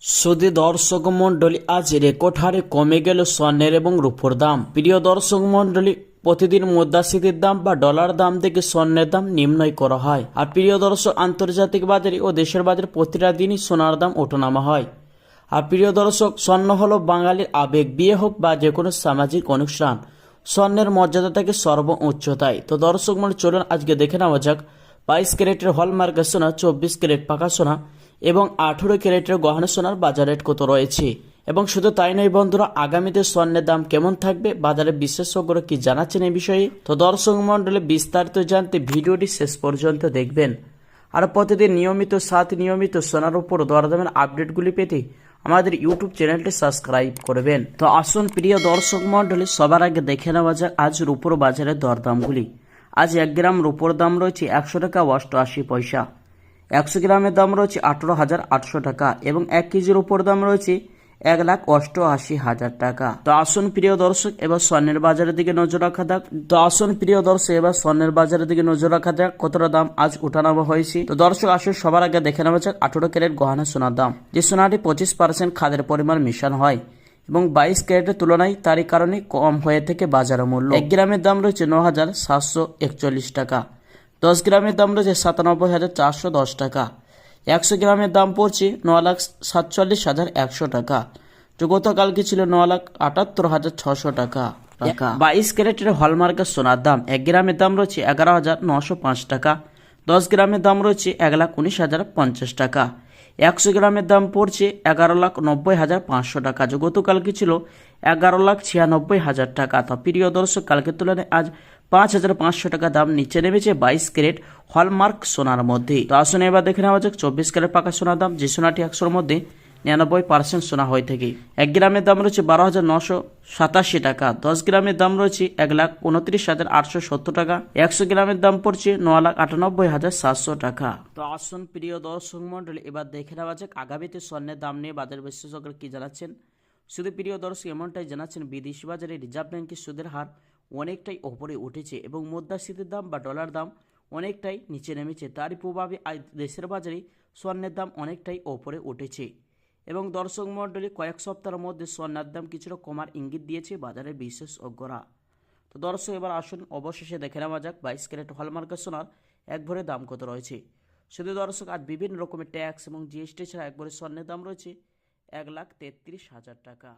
সুধী দর্শক মন্ডলী, আজ রেকর্ড হারে কমে গেল স্বর্ণের এবং রূপোর দাম। প্রিয় দর্শক মন্ডলী, প্রতিদিন মুদ্রাস্ফীতির দাম বা ডলার দাম থেকে স্বর্ণের দাম নির্ণয় করা হয়। আর প্রিয় দর্শক, আন্তর্জাতিক বাজারে ও দেশের বাজারে প্রতিটা দিনই সোনার দাম ওঠানামা হয়। আর প্রিয় দর্শক, স্বর্ণ হলো বাঙালির আবেগ। বিয়ে হোক বা যে কোনো সামাজিক অনুষ্ঠান, স্বর্ণের মর্যাদা থাকে সর্বোচ্চতায়। তো দর্শক মন্ডলী, চলুন আজকে দেখে নেওয়া যাক 22 ক্যারেটের হলমার্কের সোনা, 24 ক্যারেট পাকা সোনা এবং 18 ক্যারেটের গহনা সোনার বাজার রেট কত রয়েছে। এবং শুধু তাই নয় বন্ধুরা, আগামীতে স্বর্ণের দাম কেমন থাকবে, বাজারে বিশেষজ্ঞরা কি জানাচ্ছেন এই বিষয়ে। তো দর্শক মন্ডলী, বিস্তারিত জানতে ভিডিওটি শেষ পর্যন্ত দেখবেন। আর প্রতিদিন নিয়মিত সোনার উপর দরদামের আপডেটগুলি পেতে আমাদের ইউটিউব চ্যানেলটি সাবস্ক্রাইব করবেন। তো আসুন প্রিয় দর্শক মন্ডলী, সবার আগে দেখে নেওয়া যাক আজ রূপোর বাজারের দরদামগুলি। আজ 1 গ্রাম রূপোর দাম রয়েছে 100 টাকা 88 পয়সা। 100 গ্রামের দাম রয়েছে 18,800 টাকা এবং 1 কেজির উপর দাম রয়েছে 1,88,000 টাকা। তো আসুন প্রিয় দর্শক, এবার স্বর্ণের বাজারের দিকে নজর রাখা যাক কতটা দাম আজ ওঠানামা হয়েছে। তো দর্শক আসুন সবার আগে দেখে নেওয়া যাক 18 ক্যারেট গহনা সোনার দাম। যে সোনাটি 25% খাদের পরিমাণ মিশানো হয় এবং 22 ক্যারেটের তুলনায় তারই কারণে কম হয়ে থেকে বাজার মূল্য। 1 গ্রামের দাম রয়েছে 9,741 টাকা। 10 গ্রামের দাম রয়েছে 97,410 টাকা। 100 গ্রামের দাম পড়ছে 9,47,100 টাকা। তো গতকালকে ছিল 9,78,600 টাকা। 22 ক্যারেটের হলমার্কের সোনার দাম 1 গ্রামের দাম রয়েছে 11,905 টাকা। 10 গ্রামের দাম রয়েছে 1,19,050 টাকা। 100 গ্রামের দাম পড়ছে 11,90,500 টাকা। যে গতকালকে ছিল 11,96,000 টাকা। তো প্রিয় দর্শক, কালকের তুলনায় আজ 5,500 টাকা দাম নিচে নেমেছে 22 ক্যারেট হলমার্ক সোনার মধ্যে। তো আসুন এবার দেখে নেওয়া যাক 24 ক্যারেট পাকা সোনার দাম। যে সোনাটি 100-র মধ্যে 99% সোনা হয়ে থাকে। 1 গ্রামের দাম রয়েছে 12,987 টাকা। 10 গ্রামের দাম রয়েছে 1,29,870 টাকা। 100 গ্রামের দাম পড়ছে 9,98,700 টাকা। তো আসুন প্রিয় দর্শক মন্ডলী, এবার দেখে নেওয়া যাক আগামীতে স্বর্ণের দাম নিয়ে বাজার বিশেষজ্ঞরা কি জানাচ্ছেন। শুধু প্রিয় দর্শক, এমনটাই জানাচ্ছেন বিদেশি বাজারে রিজার্ভ ব্যাংকের সুদের হার অনেকটাই ওপরে উঠেছে এবং মুদ্রাস্ফীতির দাম বা ডলার দাম অনেকটাই নিচে নেমেছে। তারই প্রভাবে দেশের বাজারে স্বর্ণের দাম অনেকটাই ওপরে উঠেছে এবং দর্শক মন্ডলী কয়েক সপ্তাহের মধ্যে স্বর্ণের দাম কিছুটা কমার ইঙ্গিত দিয়েছে বাজারের বিশেষজ্ঞরা। তো দর্শক, এবার আসুন অবশেষে দেখে নেওয়া যাক 22 ক্যারেট হলমার্কের সোনার এক ভরি দাম কত রয়েছে। শুধু দর্শক, আজ বিভিন্ন রকমের ট্যাক্স এবং জিএসটি ছাড়া এক ভরি স্বর্ণের দাম রয়েছে 1,33,000 টাকা।